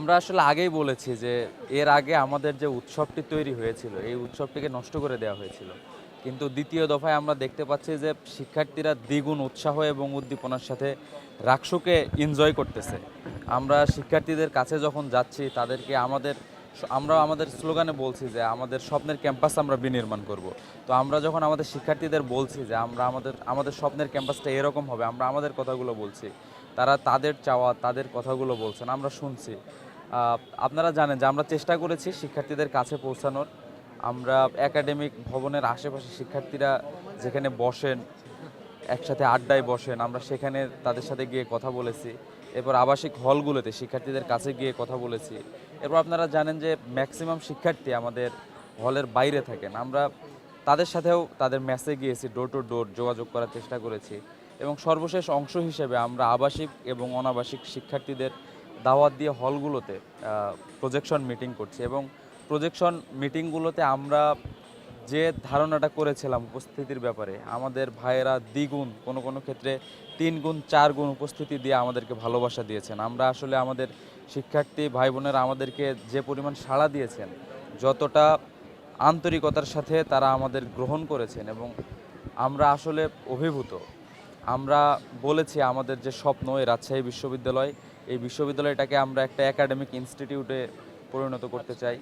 আমরা আসলে আগেই বলেছি যে এর আগে আমাদের যে উৎসবটি তৈরি হয়েছিল এই উৎসবটিকে নষ্ট করে দেওয়া হয়েছিল। কিন্তু দ্বিতীয় দফায় আমরা দেখতে পাচ্ছি যে শিক্ষার্থীরা দ্বিগুণ উৎসাহ এবং উদ্দীপনার সাথে রাকসুকে এনজয় করতেছে। আমরা শিক্ষার্থীদের কাছে যখন যাচ্ছি তাদেরকে আমরা আমাদের স্লোগানে বলছি যে আমাদের স্বপ্নের ক্যাম্পাস আমরা বিনির্মাণ করব। তো আমরা যখন আমাদের শিক্ষার্থীদের বলছি যে আমরা আমাদের স্বপ্নের ক্যাম্পাসটা এরকম হবে, আমরা আমাদের কথাগুলো বলছি, তারা তাদের চাওয়া তাদের কথাগুলো বলছেন, আমরা শুনছি। আপনারা জানেন যে আমরা চেষ্টা করেছি শিক্ষার্থীদের কাছে পৌঁছানোর। আমরা একাডেমিক ভবনের আশেপাশে শিক্ষার্থীরা যেখানে বসেন, একসাথে আড্ডায় বসেন, আমরা সেখানে তাদের সাথে গিয়ে কথা বলেছি। এরপর আবাসিক হলগুলোতে শিক্ষার্থীদের কাছে গিয়ে কথা বলেছি। এরপর আপনারা জানেন যে ম্যাক্সিমাম শিক্ষার্থী আমাদের হলের বাইরে থাকেন। আমরা তাদের সাথেও তাদের মেসে গিয়েছি, ডোর টু ডোর যোগাযোগ করার চেষ্টা করেছি। এবং সর্বশেষ অংশ হিসেবে আমরা আবাসিক এবং অনাবাসিক শিক্ষার্থীদের দাওয়াত দিয়ে হলগুলোতে প্রজেকশন মিটিং করছি। এবং প্রজেকশন মিটিংগুলোতে আমরা যে ধারণাটা করেছিলাম উপস্থিতির ব্যাপারে, আমাদের ভাইয়েরা দ্বিগুণ, কোনো কোনো ক্ষেত্রে 3 গুণ 4 গুণ উপস্থিতি দিয়ে আমাদেরকে ভালোবাসা দিয়েছেন। আমরা আসলে আমাদের শিক্ষার্থী ভাই বোনেরা আমাদেরকে যে পরিমাণ সাড়া দিয়েছেন, যতটা আন্তরিকতার সাথে তারা আমাদের গ্রহণ করেছেন, এবং আমরা আসলে অভিভূত। আমরা বলেছি আমাদের যে স্বপ্ন এই রাজশাহী বিশ্ববিদ্যালয়, এই বিশ্ববিদ্যালয়টাকে আমরা একটা একাডেমিক ইনস্টিটিউটে পরিণত করতে চাই।